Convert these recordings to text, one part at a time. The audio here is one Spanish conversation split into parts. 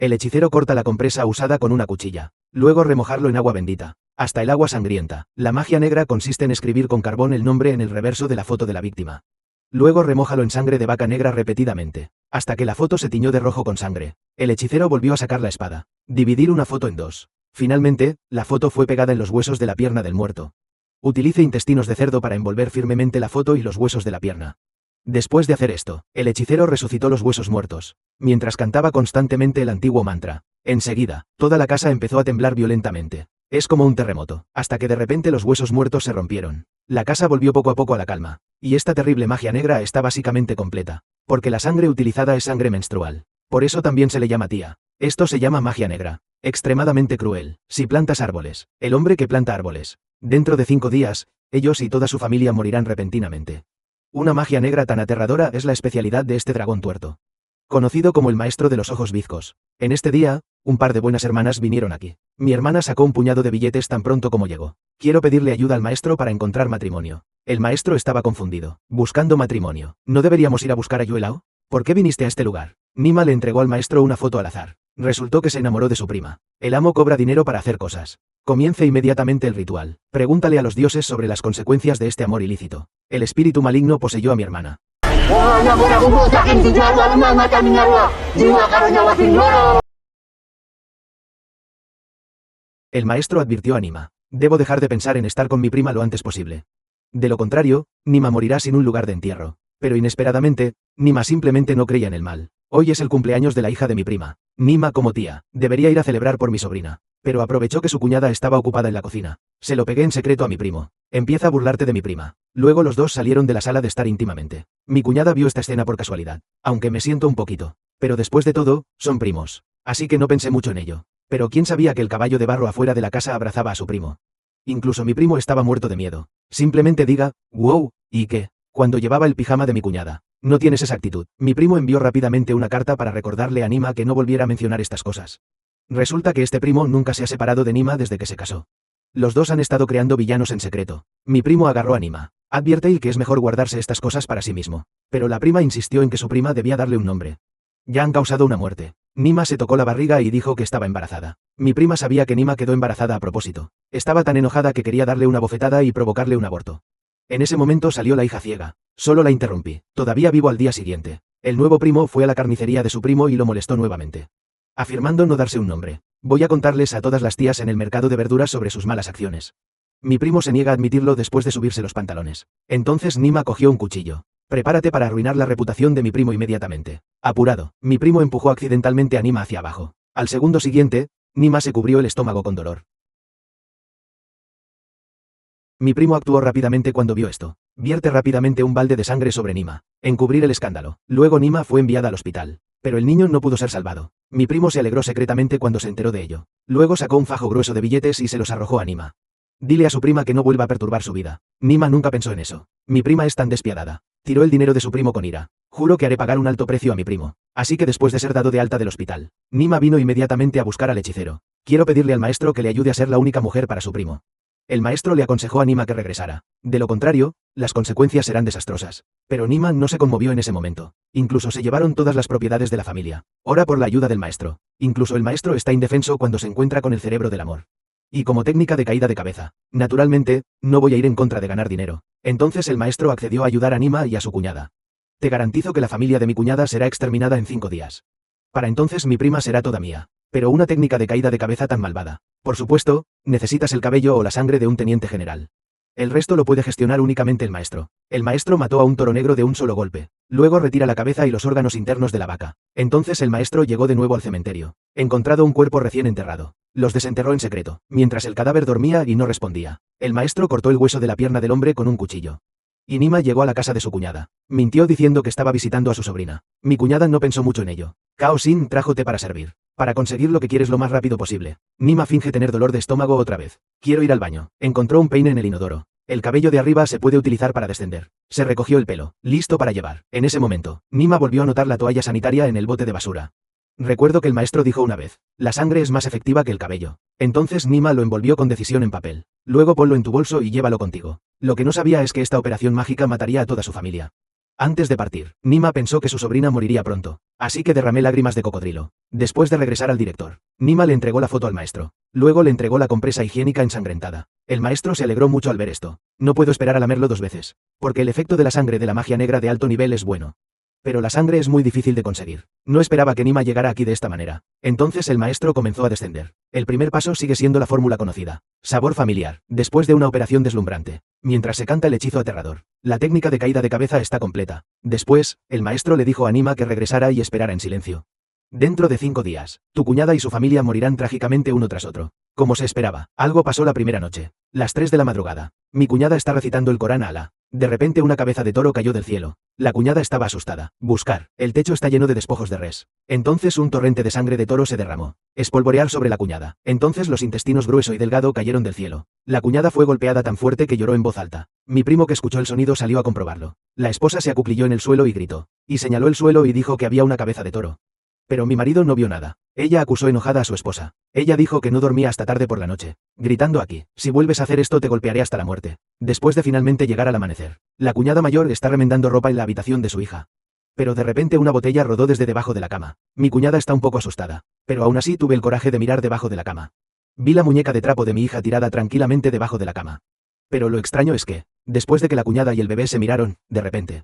El hechicero corta la compresa usada con una cuchilla. Luego remojarlo en agua bendita. Hasta el agua sangrienta. La magia negra consiste en escribir con carbón el nombre en el reverso de la foto de la víctima. Luego remójalo en sangre de vaca negra repetidamente, hasta que la foto se tiñó de rojo con sangre. El hechicero volvió a sacar la espada. Dividir una foto en dos. Finalmente, la foto fue pegada en los huesos de la pierna del muerto. Utilice intestinos de cerdo para envolver firmemente la foto y los huesos de la pierna. Después de hacer esto, el hechicero resucitó los huesos muertos, mientras cantaba constantemente el antiguo mantra. Enseguida, toda la casa empezó a temblar violentamente. Es como un terremoto, hasta que de repente los huesos muertos se rompieron. La casa volvió poco a poco a la calma, y esta terrible magia negra está básicamente completa, porque la sangre utilizada es sangre menstrual. Por eso también se le llama tía. Esto se llama magia negra. Extremadamente cruel. Si plantas árboles, el hombre que planta árboles, dentro de 5 días, ellos y toda su familia morirán repentinamente. Una magia negra tan aterradora es la especialidad de este dragón tuerto, conocido como el maestro de los ojos bizcos. En este día, un par de buenas hermanas vinieron aquí. Mi hermana sacó un puñado de billetes tan pronto como llegó. Quiero pedirle ayuda al maestro para encontrar matrimonio. El maestro estaba confundido. Buscando matrimonio. ¿No deberíamos ir a buscar a Yuelao? ¿Por qué viniste a este lugar? Nima le entregó al maestro una foto al azar. Resultó que se enamoró de su prima. El amo cobra dinero para hacer cosas. Comience inmediatamente el ritual. Pregúntale a los dioses sobre las consecuencias de este amor ilícito. El espíritu maligno poseyó a mi hermana. El maestro advirtió a Nima. Debo dejar de pensar en estar con mi prima lo antes posible. De lo contrario, Nima morirá sin un lugar de entierro. Pero inesperadamente, Nima simplemente no creía en el mal. Hoy es el cumpleaños de la hija de mi prima. Nima, como tía, debería ir a celebrar por mi sobrina. Pero aprovechó que su cuñada estaba ocupada en la cocina. Se lo pegué en secreto a mi primo. Empieza a burlarte de mi prima. Luego los dos salieron de la sala de estar íntimamente. Mi cuñada vio esta escena por casualidad. Aunque me siento un poquito. Pero después de todo, son primos. Así que no pensé mucho en ello. Pero quién sabía que el caballo de barro afuera de la casa abrazaba a su primo. Incluso mi primo estaba muerto de miedo. Simplemente diga, wow, ¿y qué? Cuando llevaba el pijama de mi cuñada. No tienes esa actitud. Mi primo envió rápidamente una carta para recordarle a Nima que no volviera a mencionar estas cosas. Resulta que este primo nunca se ha separado de Nima desde que se casó. Los dos han estado creando villanos en secreto. Mi primo agarró a Nima. Advierte que es mejor guardarse estas cosas para sí mismo. Pero la prima insistió en que su prima debía darle un nombre. Ya han causado una muerte. Nima se tocó la barriga y dijo que estaba embarazada. Mi prima sabía que Nima quedó embarazada a propósito. Estaba tan enojada que quería darle una bofetada y provocarle un aborto. En ese momento salió la hija ciega. Solo la interrumpí. Todavía vivo al día siguiente. El nuevo primo fue a la carnicería de su primo y lo molestó nuevamente, afirmando no darse un nombre. Voy a contarles a todas las tías en el mercado de verduras sobre sus malas acciones. Mi primo se niega a admitirlo después de subirse los pantalones. Entonces Nima cogió un cuchillo. Prepárate para arruinar la reputación de mi primo inmediatamente. Apurado, mi primo empujó accidentalmente a Nima hacia abajo. Al segundo siguiente, Nima se cubrió el estómago con dolor. Mi primo actuó rápidamente cuando vio esto. Vierte rápidamente un balde de sangre sobre Nima. Encubrir el escándalo. Luego Nima fue enviada al hospital. Pero el niño no pudo ser salvado. Mi primo se alegró secretamente cuando se enteró de ello. Luego sacó un fajo grueso de billetes y se los arrojó a Nima. Dile a su prima que no vuelva a perturbar su vida. Nima nunca pensó en eso. Mi prima es tan despiadada. Tiró el dinero de su primo con ira. Juro que haré pagar un alto precio a mi primo. Así que después de ser dado de alta del hospital, Nima vino inmediatamente a buscar al hechicero. Quiero pedirle al maestro que le ayude a ser la única mujer para su primo. El maestro le aconsejó a Nima que regresara. De lo contrario, las consecuencias serán desastrosas. Pero Nima no se conmovió en ese momento. Incluso se llevaron todas las propiedades de la familia. Ora por la ayuda del maestro. Incluso el maestro está indefenso cuando se encuentra con el cerebro del amor. Y como técnica de caída de cabeza, naturalmente, no voy a ir en contra de ganar dinero. Entonces el maestro accedió a ayudar a Nima y a su cuñada. Te garantizo que la familia de mi cuñada será exterminada en 5 días. Para entonces mi prima será toda mía. Pero una técnica de caída de cabeza tan malvada. Por supuesto, necesitas el cabello o la sangre de un teniente general. El resto lo puede gestionar únicamente el maestro. El maestro mató a un toro negro de un solo golpe. Luego retira la cabeza y los órganos internos de la vaca. Entonces el maestro llegó de nuevo al cementerio. Encontrado un cuerpo recién enterrado. Los desenterró en secreto, mientras el cadáver dormía y no respondía. El maestro cortó el hueso de la pierna del hombre con un cuchillo. Y Nima llegó a la casa de su cuñada. Mintió diciendo que estaba visitando a su sobrina. Mi cuñada no pensó mucho en ello. Kao Sin trajo té para servir. Para conseguir lo que quieres lo más rápido posible. Nima finge tener dolor de estómago otra vez. Quiero ir al baño. Encontró un peine en el inodoro. El cabello de arriba se puede utilizar para descender. Se recogió el pelo, listo para llevar. En ese momento, Nima volvió a notar la toalla sanitaria en el bote de basura. Recuerdo que el maestro dijo una vez, la sangre es más efectiva que el cabello. Entonces Nima lo envolvió con decisión en papel. Luego ponlo en tu bolso y llévalo contigo. Lo que no sabía es que esta operación mágica mataría a toda su familia. Antes de partir, Nima pensó que su sobrina moriría pronto, así que derramé lágrimas de cocodrilo. Después de regresar al director, Nima le entregó la foto al maestro. Luego le entregó la compresa higiénica ensangrentada. El maestro se alegró mucho al ver esto. No puedo esperar a lamerlo 2 veces, porque el efecto de la sangre de la magia negra de alto nivel es bueno. Pero la sangre es muy difícil de conseguir. No esperaba que Nima llegara aquí de esta manera. Entonces el maestro comenzó a descender. El primer paso sigue siendo la fórmula conocida. Sabor familiar, después de una operación deslumbrante. Mientras se canta el hechizo aterrador. La técnica de caída de cabeza está completa. Después, el maestro le dijo a Nima que regresara y esperara en silencio. Dentro de 5 días, tu cuñada y su familia morirán trágicamente uno tras otro. Como se esperaba, algo pasó la primera noche. Las 3 de la madrugada. Mi cuñada está recitando el Corán a Alá. De repente una cabeza de toro cayó del cielo. La cuñada estaba asustada. Buscar. El techo está lleno de despojos de res. Entonces un torrente de sangre de toro se derramó. Espolvorear sobre la cuñada. Entonces los intestinos grueso y delgado cayeron del cielo. La cuñada fue golpeada tan fuerte que lloró en voz alta. Mi primo que escuchó el sonido salió a comprobarlo. La esposa se acuclilló en el suelo y gritó. Y señaló el suelo y dijo que había una cabeza de toro. Pero mi marido no vio nada. Ella acusó enojada a su esposa. Ella dijo que no dormía hasta tarde por la noche, gritando aquí, si vuelves a hacer esto te golpearé hasta la muerte. Después de finalmente llegar al amanecer, la cuñada mayor está remendando ropa en la habitación de su hija. Pero de repente una botella rodó desde debajo de la cama. Mi cuñada está un poco asustada, pero aún así tuve el coraje de mirar debajo de la cama. Vi la muñeca de trapo de mi hija tirada tranquilamente debajo de la cama. Pero lo extraño es que, después de que la cuñada y el bebé se miraron, de repente.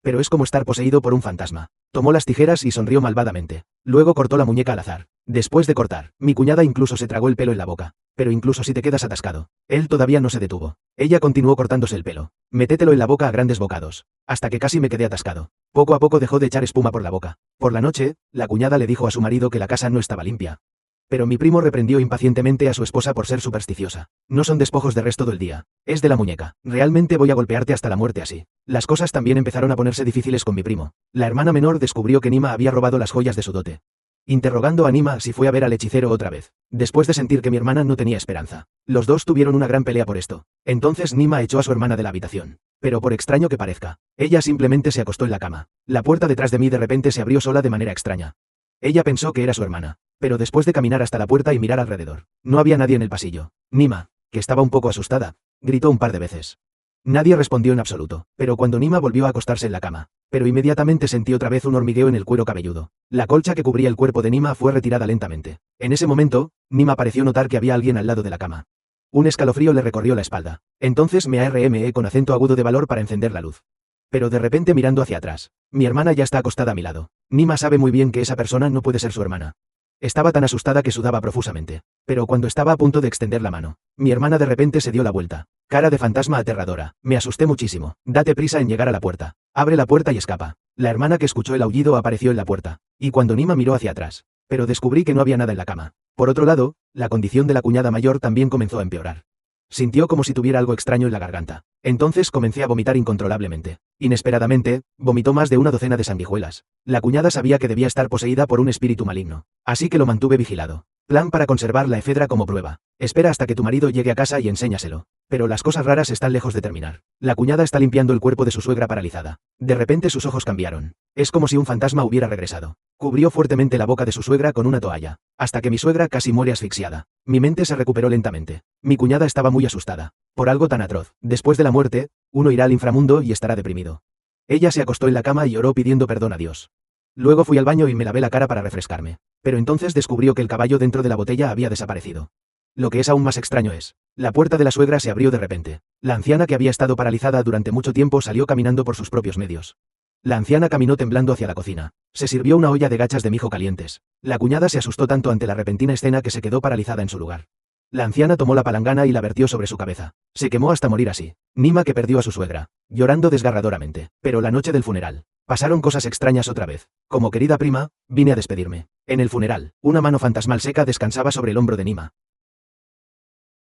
Pero es como estar poseído por un fantasma. Tomó las tijeras y sonrió malvadamente. Luego cortó la muñeca al azar. Después de cortar, mi cuñada incluso se tragó el pelo en la boca. Pero incluso si te quedas atascado, él todavía no se detuvo. Ella continuó cortándose el pelo. Métetelo en la boca a grandes bocados. Hasta que casi me quedé atascado. Poco a poco dejó de echar espuma por la boca. Por la noche, la cuñada le dijo a su marido que la casa no estaba limpia. Pero mi primo reprendió impacientemente a su esposa por ser supersticiosa. No son despojos de res todo el día. Es de la muñeca. Realmente voy a golpearte hasta la muerte así. Las cosas también empezaron a ponerse difíciles con mi primo. La hermana menor descubrió que Nima había robado las joyas de su dote. Interrogando a Nima si fue a ver al hechicero otra vez. Después de sentir que mi hermana no tenía esperanza. Los dos tuvieron una gran pelea por esto. Entonces Nima echó a su hermana de la habitación. Pero por extraño que parezca, ella simplemente se acostó en la cama. La puerta detrás de mí de repente se abrió sola de manera extraña. Ella pensó que era su hermana. Pero después de caminar hasta la puerta y mirar alrededor, no había nadie en el pasillo. Nima, que estaba un poco asustada, gritó un par de veces. Nadie respondió en absoluto, pero cuando Nima volvió a acostarse en la cama, pero inmediatamente sentí otra vez un hormigueo en el cuero cabelludo. La colcha que cubría el cuerpo de Nima fue retirada lentamente. En ese momento, Nima pareció notar que había alguien al lado de la cama. Un escalofrío le recorrió la espalda. Entonces me arme con acento agudo de valor para encender la luz. Pero de repente mirando hacia atrás, mi hermana ya está acostada a mi lado. Nima sabe muy bien que esa persona no puede ser su hermana. Estaba tan asustada que sudaba profusamente. Pero cuando estaba a punto de extender la mano, mi hermana de repente se dio la vuelta. Cara de fantasma aterradora. Me asusté muchísimo. Date prisa en llegar a la puerta. Abre la puerta y escapa. La hermana que escuchó el aullido apareció en la puerta. Y cuando Nima miró hacia atrás, pero descubrí que no había nada en la cama. Por otro lado, la condición de la cuñada mayor también comenzó a empeorar. Sintió como si tuviera algo extraño en la garganta. Entonces comencé a vomitar incontrolablemente. Inesperadamente, vomitó más de una docena de sanguijuelas. La cuñada sabía que debía estar poseída por un espíritu maligno. Así que lo mantuve vigilado. Plan para conservar la efedra como prueba. Espera hasta que tu marido llegue a casa y enséñaselo. Pero las cosas raras están lejos de terminar. La cuñada está limpiando el cuerpo de su suegra paralizada. De repente sus ojos cambiaron. Es como si un fantasma hubiera regresado. Cubrió fuertemente la boca de su suegra con una toalla, hasta que mi suegra casi muere asfixiada. Mi mente se recuperó lentamente. Mi cuñada estaba muy asustada. Por algo tan atroz. Después de la muerte, uno irá al inframundo y estará deprimido. Ella se acostó en la cama y lloró pidiendo perdón a Dios. Luego fui al baño y me lavé la cara para refrescarme. Pero entonces descubrió que el caballo dentro de la botella había desaparecido. Lo que es aún más extraño es, la puerta de la suegra se abrió de repente. La anciana que había estado paralizada durante mucho tiempo salió caminando por sus propios medios. La anciana caminó temblando hacia la cocina. Se sirvió una olla de gachas de mijo calientes. La cuñada se asustó tanto ante la repentina escena que se quedó paralizada en su lugar. La anciana tomó la palangana y la vertió sobre su cabeza. Se quemó hasta morir así. Nima que perdió a su suegra, llorando desgarradoramente. Pero la noche del funeral, pasaron cosas extrañas otra vez. Como querida prima, vine a despedirme. En el funeral, una mano fantasmal seca descansaba sobre el hombro de Nima.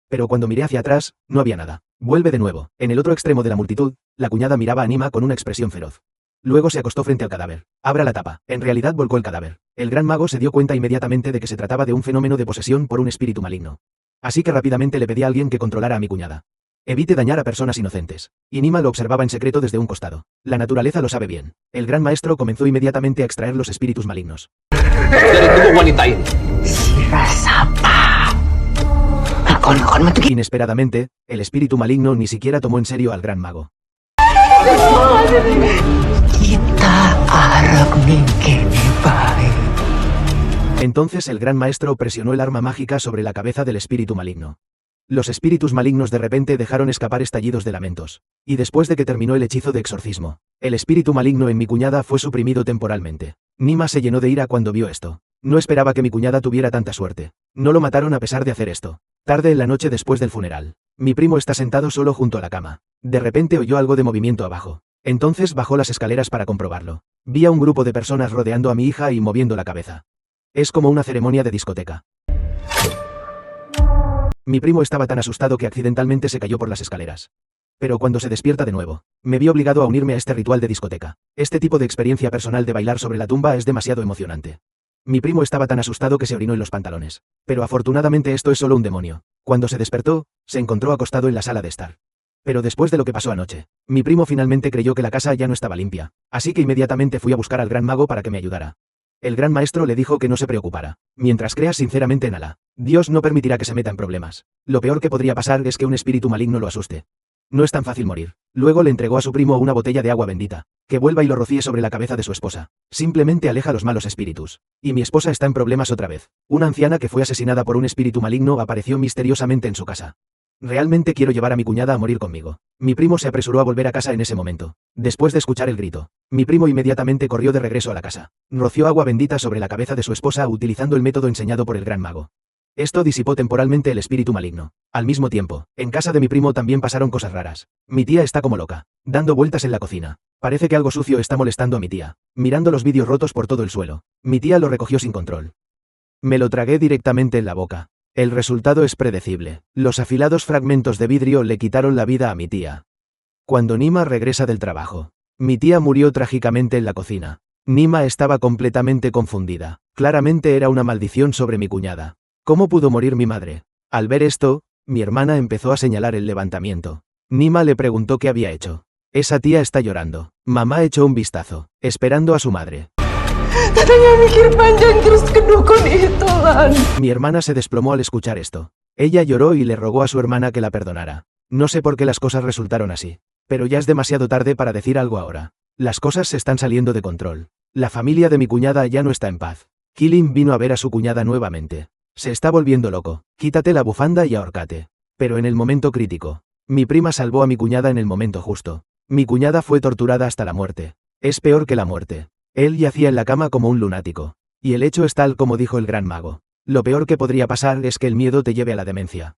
Pero cuando miré hacia atrás, no había nada. Vuelve de nuevo. En el otro extremo de la multitud, la cuñada miraba a Nima con una expresión feroz. Luego se acostó frente al cadáver. Abra la tapa. En realidad volcó el cadáver. El gran mago se dio cuenta inmediatamente de que se trataba de un fenómeno de posesión por un espíritu maligno. Así que rápidamente le pedí a alguien que controlara a mi cuñada. Evite dañar a personas inocentes. Y Nima lo observaba en secreto desde un costado. La naturaleza lo sabe bien. El gran maestro comenzó inmediatamente a extraer los espíritus malignos. Inesperadamente, el espíritu maligno ni siquiera tomó en serio al gran mago. Entonces el gran maestro presionó el arma mágica sobre la cabeza del espíritu maligno. Los espíritus malignos de repente dejaron escapar estallidos de lamentos. Y después de que terminó el hechizo de exorcismo, el espíritu maligno en mi cuñada fue suprimido temporalmente. Nima se llenó de ira cuando vio esto. No esperaba que mi cuñada tuviera tanta suerte. No lo mataron a pesar de hacer esto. Tarde en la noche después del funeral. Mi primo está sentado solo junto a la cama. De repente oyó algo de movimiento abajo. Entonces bajó las escaleras para comprobarlo. Vi a un grupo de personas rodeando a mi hija y moviendo la cabeza. Es como una ceremonia de discoteca. Mi primo estaba tan asustado que accidentalmente se cayó por las escaleras. Pero cuando se despierta de nuevo, me vi obligado a unirme a este ritual de discoteca. Este tipo de experiencia personal de bailar sobre la tumba es demasiado emocionante. Mi primo estaba tan asustado que se orinó en los pantalones. Pero afortunadamente esto es solo un demonio. Cuando se despertó, se encontró acostado en la sala de estar. Pero después de lo que pasó anoche, mi primo finalmente creyó que la casa ya no estaba limpia. Así que inmediatamente fui a buscar al gran mago para que me ayudara. El gran maestro le dijo que no se preocupara. Mientras creas sinceramente en Alá, Dios no permitirá que se meta en problemas. Lo peor que podría pasar es que un espíritu maligno lo asuste. No es tan fácil morir. Luego le entregó a su primo una botella de agua bendita. Que vuelva y lo rocíe sobre la cabeza de su esposa. Simplemente aleja los malos espíritus. Y mi esposa está en problemas otra vez. Una anciana que fue asesinada por un espíritu maligno apareció misteriosamente en su casa. Realmente quiero llevar a mi cuñada a morir conmigo. Mi primo se apresuró a volver a casa en ese momento. Después de escuchar el grito, mi primo inmediatamente corrió de regreso a la casa. Roció agua bendita sobre la cabeza de su esposa utilizando el método enseñado por el gran mago. Esto disipó temporalmente el espíritu maligno. Al mismo tiempo, en casa de mi primo también pasaron cosas raras. Mi tía está como loca, dando vueltas en la cocina. Parece que algo sucio está molestando a mi tía. Mirando los vídeos rotos por todo el suelo. Mi tía lo recogió sin control. Me lo tragué directamente en la boca. El resultado es predecible. Los afilados fragmentos de vidrio le quitaron la vida a mi tía. Cuando Nima regresa del trabajo, mi tía murió trágicamente en la cocina. Nima estaba completamente confundida. Claramente era una maldición sobre mi cuñada. ¿Cómo pudo morir mi madre? Al ver esto, mi hermana empezó a señalar el levantamiento. Nima le preguntó qué había hecho. Esa tía está llorando. Mamá echó un vistazo, esperando a su madre. Mi hermana se desplomó al escuchar esto. Ella lloró y le rogó a su hermana que la perdonara. No sé por qué las cosas resultaron así. Pero ya es demasiado tarde para decir algo ahora. Las cosas se están saliendo de control. La familia de mi cuñada ya no está en paz. Killing vino a ver a su cuñada nuevamente. Se está volviendo loco. Quítate la bufanda y ahórcate. Pero en el momento crítico, mi prima salvó a mi cuñada en el momento justo. Mi cuñada fue torturada hasta la muerte. Es peor que la muerte. Él yacía en la cama como un lunático. Y el hecho es tal como dijo el gran mago. Lo peor que podría pasar es que el miedo te lleve a la demencia.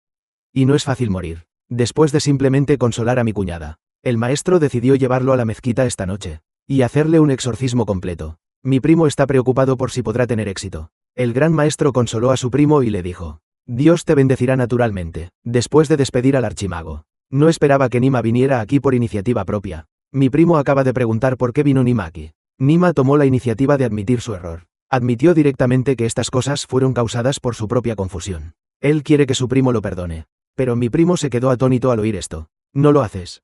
Y no es fácil morir. Después de simplemente consolar a mi cuñada, el maestro decidió llevarlo a la mezquita esta noche. Y hacerle un exorcismo completo. Mi primo está preocupado por si podrá tener éxito. El gran maestro consoló a su primo y le dijo: Dios te bendecirá naturalmente. Después de despedir al archimago. No esperaba que Nima viniera aquí por iniciativa propia. Mi primo acaba de preguntar por qué vino Nima aquí. Nima tomó la iniciativa de admitir su error. Admitió directamente que estas cosas fueron causadas por su propia confusión. Él quiere que su primo lo perdone. Pero mi primo se quedó atónito al oír esto. No lo haces.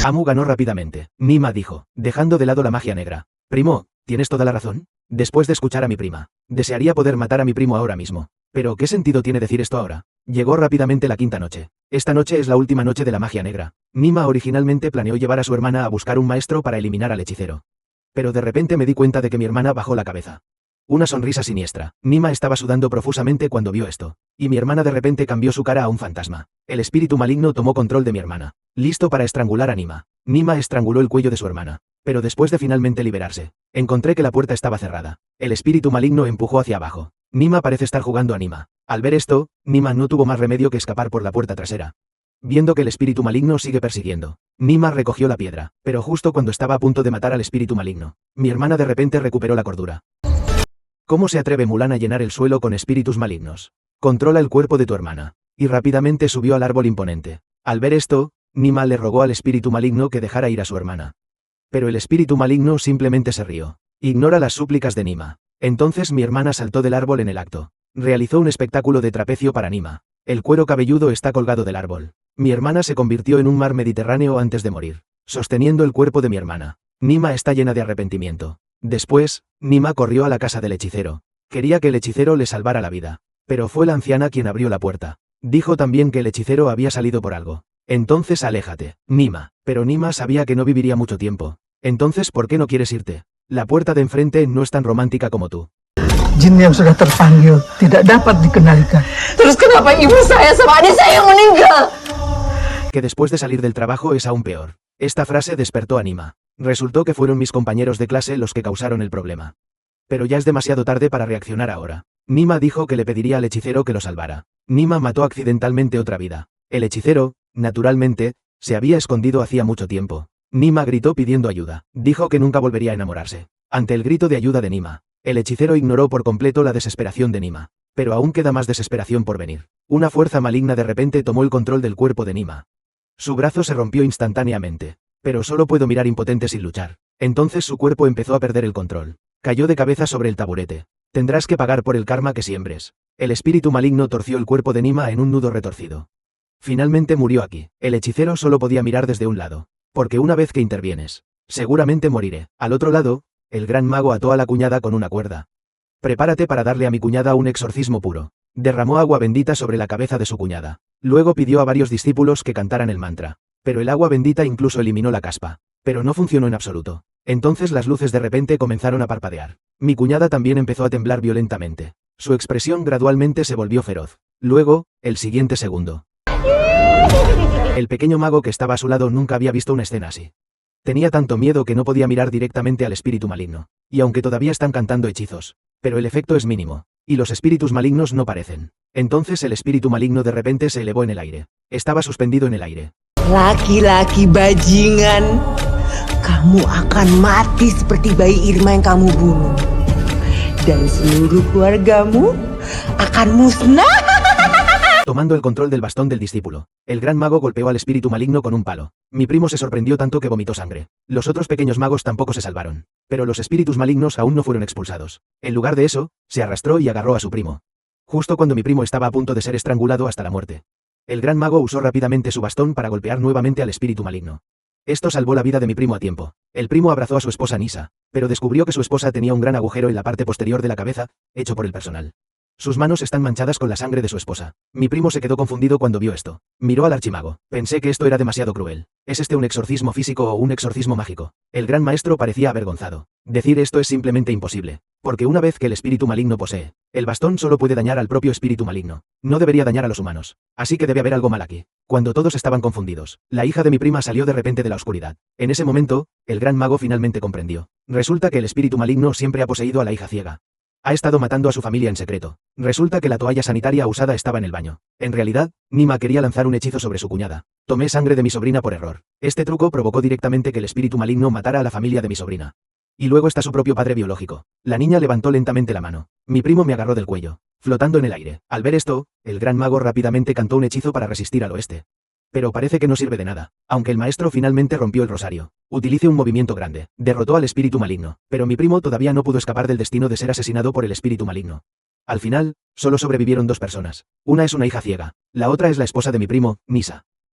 Amu ganó rápidamente. Nima dijo, dejando de lado la magia negra. Primo, tienes toda la razón. Después de escuchar a mi prima, desearía poder matar a mi primo ahora mismo. Pero ¿qué sentido tiene decir esto ahora? Llegó rápidamente la quinta noche. Esta noche es la última noche de la magia negra. Nima originalmente planeó llevar a su hermana a buscar un maestro para eliminar al hechicero. Pero de repente me di cuenta de que mi hermana bajó la cabeza. Una sonrisa siniestra. Nima estaba sudando profusamente cuando vio esto. Y mi hermana de repente cambió su cara a un fantasma. El espíritu maligno tomó control de mi hermana. Listo para estrangular a Nima. Nima estranguló el cuello de su hermana. Pero después de finalmente liberarse, encontré que la puerta estaba cerrada. El espíritu maligno empujó hacia abajo. Nima parece estar jugando a Nima. Al ver esto, Nima no tuvo más remedio que escapar por la puerta trasera. Viendo que el espíritu maligno sigue persiguiendo, Nima recogió la piedra, pero justo cuando estaba a punto de matar al espíritu maligno, mi hermana de repente recuperó la cordura. ¿Cómo se atreve Mulan a llenar el suelo con espíritus malignos? Controla el cuerpo de tu hermana. Y rápidamente subió al árbol imponente. Al ver esto, Nima le rogó al espíritu maligno que dejara ir a su hermana. Pero el espíritu maligno simplemente se rió. Ignora las súplicas de Nima. Entonces mi hermana saltó del árbol en el acto. Realizó un espectáculo de trapecio para Nima. El cuero cabelludo está colgado del árbol. Mi hermana se convirtió en un mar Mediterráneo antes de morir, sosteniendo el cuerpo de mi hermana. Nima está llena de arrepentimiento. Después, Nima corrió a la casa del hechicero. Quería que el hechicero le salvara la vida. Pero fue la anciana quien abrió la puerta. Dijo también que el hechicero había salido por algo. Entonces aléjate, Nima. Pero Nima sabía que no viviría mucho tiempo. Entonces, ¿por qué no quieres irte? La puerta de enfrente no es tan romántica como tú. Jin yang sudah terpanggil tidak dapat dikendalikan. Terus kenapa ibu saya sama adik saya yang meninggal? Que después de salir del trabajo es aún peor. Esta frase despertó a Nima. Resultó que fueron mis compañeros de clase los que causaron el problema. Pero ya es demasiado tarde para reaccionar ahora. Nima dijo que le pediría al hechicero que lo salvara. Nima mató accidentalmente otra vida. El hechicero, naturalmente, se había escondido hacía mucho tiempo. Nima gritó pidiendo ayuda. Dijo que nunca volvería a enamorarse. Ante el grito de ayuda de Nima, el hechicero ignoró por completo la desesperación de Nima. Pero aún queda más desesperación por venir. Una fuerza maligna de repente tomó el control del cuerpo de Nima. Su brazo se rompió instantáneamente. Pero solo puedo mirar impotente sin luchar. Entonces su cuerpo empezó a perder el control. Cayó de cabeza sobre el taburete. Tendrás que pagar por el karma que siembres. El espíritu maligno torció el cuerpo de Nima en un nudo retorcido. Finalmente murió aquí. El hechicero solo podía mirar desde un lado. Porque una vez que intervienes, seguramente moriré. Al otro lado, el gran mago ató a la cuñada con una cuerda. Prepárate para darle a mi cuñada un exorcismo puro. Derramó agua bendita sobre la cabeza de su cuñada. Luego pidió a varios discípulos que cantaran el mantra. Pero el agua bendita incluso eliminó la caspa. Pero no funcionó en absoluto. Entonces las luces de repente comenzaron a parpadear. Mi cuñada también empezó a temblar violentamente. Su expresión gradualmente se volvió feroz. Luego, el siguiente segundo. El pequeño mago que estaba a su lado nunca había visto una escena así. Tenía tanto miedo que no podía mirar directamente al espíritu maligno. Y aunque todavía están cantando hechizos, pero el efecto es mínimo. Y los espíritus malignos no parecen. Entonces el espíritu maligno de repente se elevó en el aire. Estaba suspendido en el aire. Laki-laki bajingan, kamu akan mati seperti bayi Irma yang kamu bunuh. Dan seluruh keluargamu akan musnah. Tomando el control del bastón del discípulo, el gran mago golpeó al espíritu maligno con un palo. Mi primo se sorprendió tanto que vomitó sangre. Los otros pequeños magos tampoco se salvaron. Pero los espíritus malignos aún no fueron expulsados. En lugar de eso, se arrastró y agarró a su primo. Justo cuando mi primo estaba a punto de ser estrangulado hasta la muerte. El gran mago usó rápidamente su bastón para golpear nuevamente al espíritu maligno. Esto salvó la vida de mi primo a tiempo. El primo abrazó a su esposa Nisa, pero descubrió que su esposa tenía un gran agujero en la parte posterior de la cabeza, hecho por el personal. Sus manos están manchadas con la sangre de su esposa. Mi primo se quedó confundido cuando vio esto. Miró al archimago. Pensé que esto era demasiado cruel. ¿Es este un exorcismo físico o un exorcismo mágico? El gran maestro parecía avergonzado. Decir esto es simplemente imposible. Porque una vez que el espíritu maligno posee, el bastón solo puede dañar al propio espíritu maligno. No debería dañar a los humanos. Así que debe haber algo mal aquí. Cuando todos estaban confundidos, la hija de mi prima salió de repente de la oscuridad. En ese momento, el gran mago finalmente comprendió. Resulta que el espíritu maligno siempre ha poseído a la hija ciega. Ha estado matando a su familia en secreto. Resulta que la toalla sanitaria usada estaba en el baño. En realidad, Nima quería lanzar un hechizo sobre su cuñada. Tomé sangre de mi sobrina por error. Este truco provocó directamente que el espíritu maligno matara a la familia de mi sobrina. Y luego está su propio padre biológico. La niña levantó lentamente la mano. Mi primo me agarró del cuello, flotando en el aire. Al ver esto, el gran mago rápidamente cantó un hechizo para resistir al oeste. Pero parece que no sirve de nada. Aunque el maestro finalmente rompió el rosario. Utilice un movimiento grande. Derrotó al espíritu maligno. Pero mi primo todavía no pudo escapar del destino de ser asesinado por el espíritu maligno. Al final, solo sobrevivieron 2 personas. Una es una hija ciega. La otra es la esposa de mi primo, Nisa.